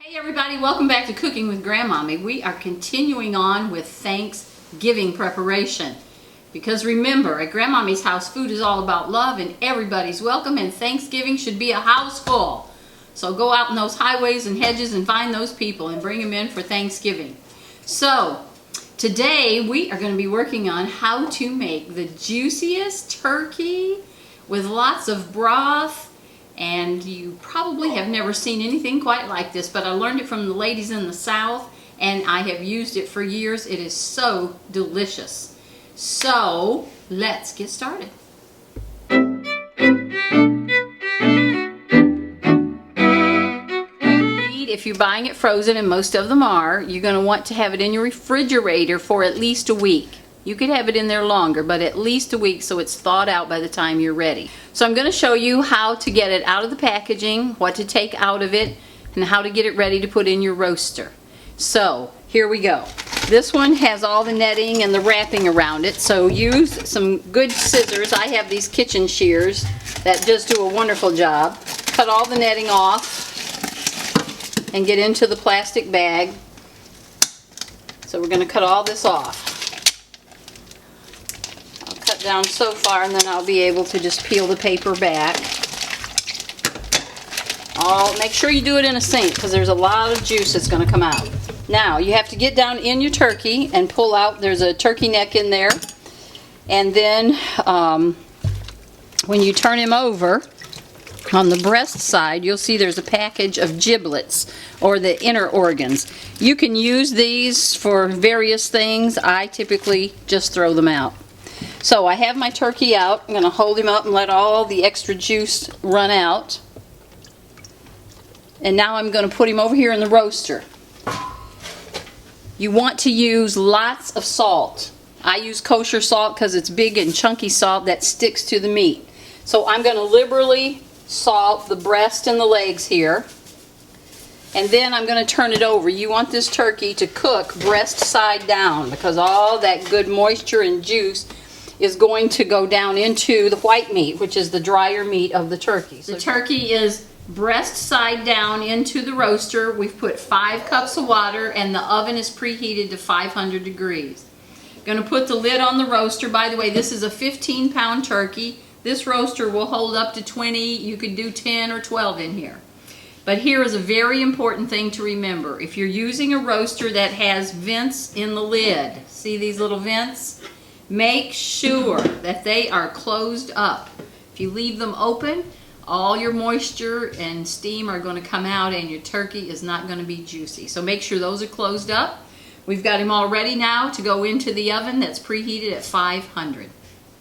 Hey everybody, welcome back to Cooking with Grandmommy. We are continuing on with Thanksgiving preparation. Because remember, at Grandmommy's house, food is all about love and everybody's welcome, and Thanksgiving should be a house full. So go out in those highways and hedges and find those people and bring them in for Thanksgiving. So today we are going to be working on how to make the juiciest turkey with lots of broth. And you probably have never seen anything quite like this, but I learned it from the ladies in the South, and I have used it for years. It is so delicious. So let's get started. If you're buying it frozen, and most of them are, you're going to want to have it in your refrigerator for at least a week. You could have it in there longer, but at least a week so it's thawed out by the time you're ready. So I'm going to show you how to get it out of the packaging, what to take out of it, and how to get it ready to put in your roaster. So here we go. This one has all the netting and the wrapping around it, so use some good scissors. I have these kitchen shears that just do a wonderful job. Cut all the netting off and get into the plastic bag. So we're going to cut all this off. Down so far, and then I'll be able to just peel the paper back. Make sure you do it in a sink because there's a lot of juice that's going to come out. Now you have to get down in your turkey and pull out. There's a turkey neck in there, and then when you turn him over on the breast side, you'll see there's a package of giblets, or the inner organs. You can use these for various things. I typically just throw them out. So I have my turkey out. I'm going to hold him up and let all the extra juice run out. And now I'm going to put him over here in the roaster. You want to use lots of salt. I use kosher salt because it's big and chunky salt that sticks to the meat. So I'm going to liberally salt the breast and the legs here. And then I'm going to turn it over. You want this turkey to cook breast side down because all that good moisture and juice is going to go down into the white meat, which is the drier meat of the turkey. So the turkey is breast side down into the roaster. We've put 5 cups of water, and the oven is preheated to 500 degrees. Going to put the lid on the roaster. By the way, this is a 15-pound turkey. This roaster will hold up to 20. You could do 10 or 12 in here. But here is a very important thing to remember. If you're using a roaster that has vents in the lid, see these little vents? Make sure that they are closed up. If you leave them open, all your moisture and steam are going to come out and your turkey is not going to be juicy. So make sure those are closed up. We've got him all ready now to go into the oven that's preheated at 500.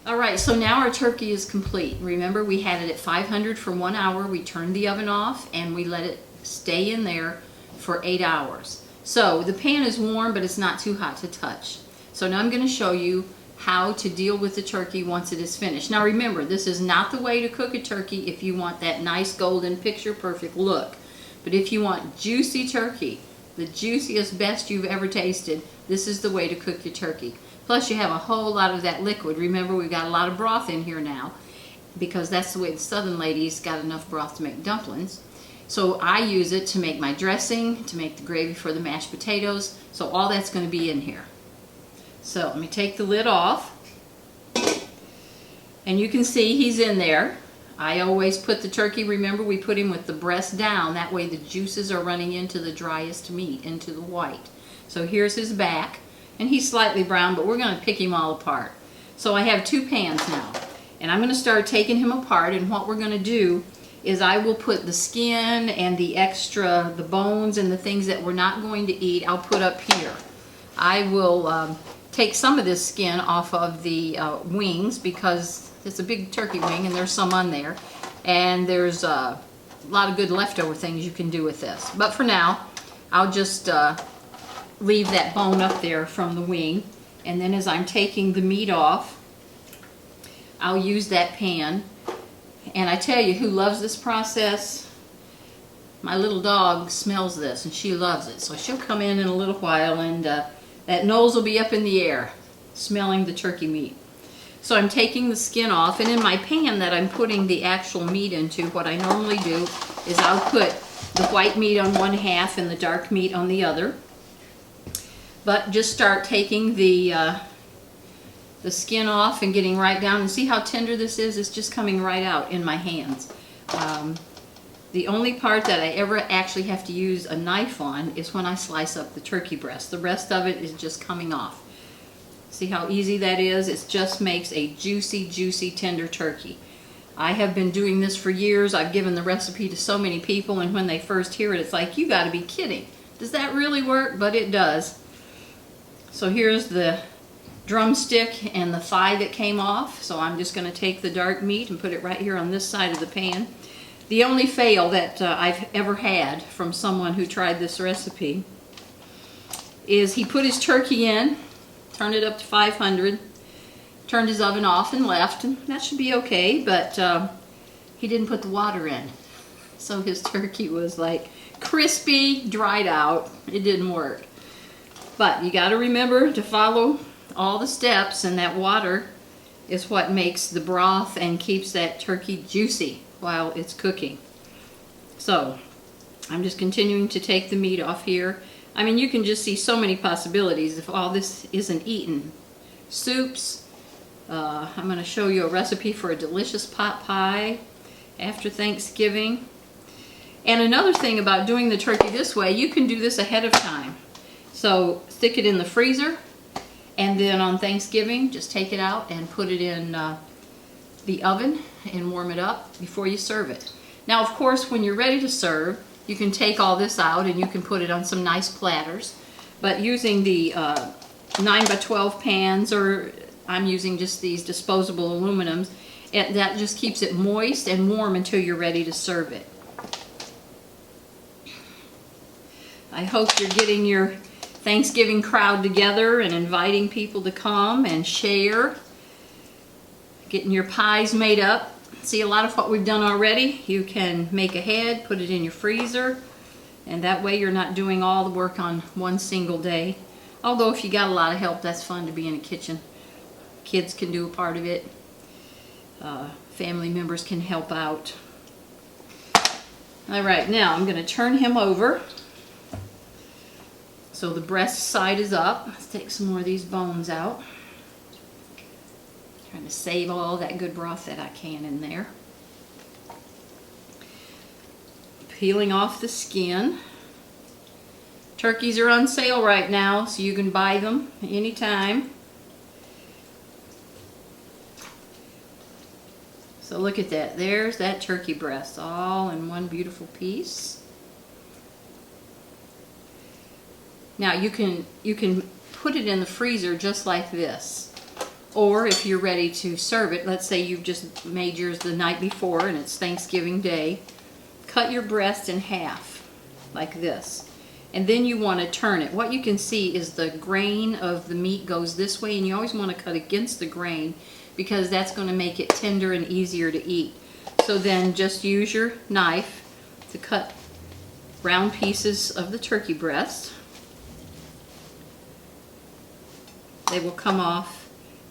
Alright, so now our turkey is complete. Remember, we had it at 500 for 1 hour. We turned the oven off and we let it stay in there for 8 hours. So the pan is warm, but it's not too hot to touch. So now I'm going to show you how to deal with the turkey once it is finished. Now remember, this is not the way to cook a turkey if you want that nice golden picture perfect look. But if you want juicy turkey, the juiciest, best you've ever tasted, this is the way to cook your turkey. Plus you have a whole lot of that liquid. Remember, we've got a lot of broth in here now because that's the way the southern ladies got enough broth to make dumplings. So I use it to make my dressing, to make the gravy for the mashed potatoes. So all that's going to be in here. So let me take the lid off, and you can see he's in there. I always put the turkey, remember we put him with the breast down, that way the juices are running into the driest meat, into the white. So here's his back, and he's slightly brown, but we're going to pick him all apart. So I have 2 pans now, and I'm going to start taking him apart, and what we're going to do is I will put the skin and the extra, the bones and the things that we're not going to eat, I'll put up here. I will take some of this skin off of the wings because it's a big turkey wing and there's some on there, and there's a lot of good leftover things you can do with this. But for now, I'll just leave that bone up there from the wing, and then as I'm taking the meat off, I'll use that pan. And I tell you who loves this process, my little dog smells this and she loves it, so she'll come in a little while, and that nose will be up in the air smelling the turkey meat. So I'm taking the skin off, and in my pan that I'm putting the actual meat into, what I normally do is I'll put the white meat on one half and the dark meat on the other. But just start taking the skin off and getting right down, and see how tender this is? It's just coming right out in my hands. The only part that I ever actually have to use a knife on is when I slice up the turkey breast. The rest of it is just coming off. See how easy that is? It just makes a juicy, juicy, tender turkey. I have been doing this for years. I've given the recipe to so many people, and when they first hear it, it's like, you gotta be kidding. Does that really work? But it does. So here's the drumstick and the thigh that came off. So I'm just gonna take the dark meat and put it right here on this side of the pan. The only fail that I've ever had from someone who tried this recipe is he put his turkey in, turned it up to 500, turned his oven off and left, and that should be okay, but he didn't put the water in. So his turkey was like crispy, dried out. It didn't work. But you got to remember to follow all the steps, and that water is what makes the broth and keeps that turkey juicy while it's cooking. So I'm just continuing to take the meat off here. I mean, you can just see so many possibilities if all this isn't eaten. Soups. I'm going to show you a recipe for a delicious pot pie after Thanksgiving. And another thing about doing the turkey this way, you can do this ahead of time. So stick it in the freezer, and then on Thanksgiving just take it out and put it in the oven and warm it up before you serve it. Now, of course, when you're ready to serve, you can take all this out and you can put it on some nice platters. But using the 9x12 pans, or I'm using just these disposable aluminums, that just keeps it moist and warm until you're ready to serve it. I hope you're getting your Thanksgiving crowd together and inviting people to come and share. Getting your pies made up. See, a lot of what we've done already, you can make ahead, put it in your freezer, and that way you're not doing all the work on one single day. Although if you got a lot of help, that's fun to be in a kitchen. Kids can do a part of it. Family members can help out. Alright, now I'm going to turn him over. So the breast side is up. Let's take some more of these bones out. Trying to save all that good broth that I can in there. Peeling off the skin. Turkeys are on sale right now, so you can buy them anytime. So look at that. There's that turkey breast all in one beautiful piece. Now you can put it in the freezer just like this. Or if you're ready to serve it, let's say you've just made yours the night before and it's Thanksgiving Day, cut your breast in half like this. And then you want to turn it. What you can see is the grain of the meat goes this way, and you always want to cut against the grain because that's going to make it tender and easier to eat. So then just use your knife to cut round pieces of the turkey breast. They will come off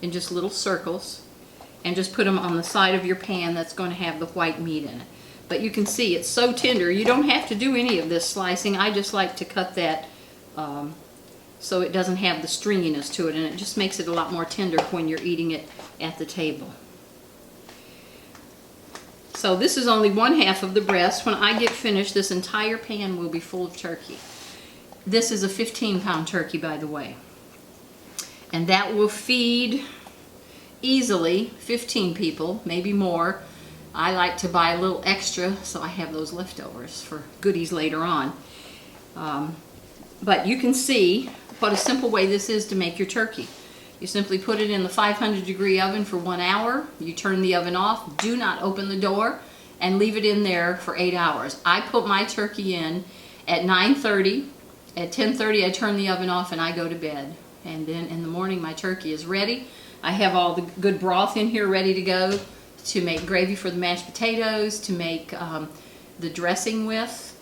in just little circles, and just put them on the side of your pan that's going to have the white meat in it. But you can see it's so tender. You don't have to do any of this slicing. I just like to cut that so it doesn't have the stringiness to it, and it just makes it a lot more tender when you're eating it at the table. So this is only one half of the breast. When I get finished, this entire pan will be full of turkey. This is a 15-pound turkey, by the way. And that will feed easily 15 people, maybe more. I like to buy a little extra so I have those leftovers for goodies later on. But you can see what a simple way this is to make your turkey. You simply put it in the 500-degree oven for 1 hour. You turn the oven off, do not open the door, and leave it in there for 8 hours. I put my turkey in at 9:30. At 10:30 I turn the oven off and I go to bed. And then in the morning my turkey is ready. I have all the good broth in here ready to go to make gravy for the mashed potatoes, to make the dressing with.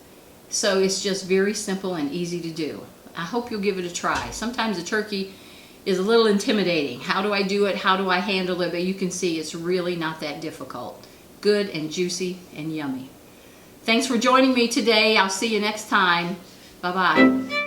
So it's just very simple and easy to do. I hope you'll give it a try. Sometimes a turkey is a little intimidating. How do I do it? How do I handle it? But you can see it's really not that difficult. Good and juicy and yummy. Thanks for joining me today. I'll see you next time. Bye-bye.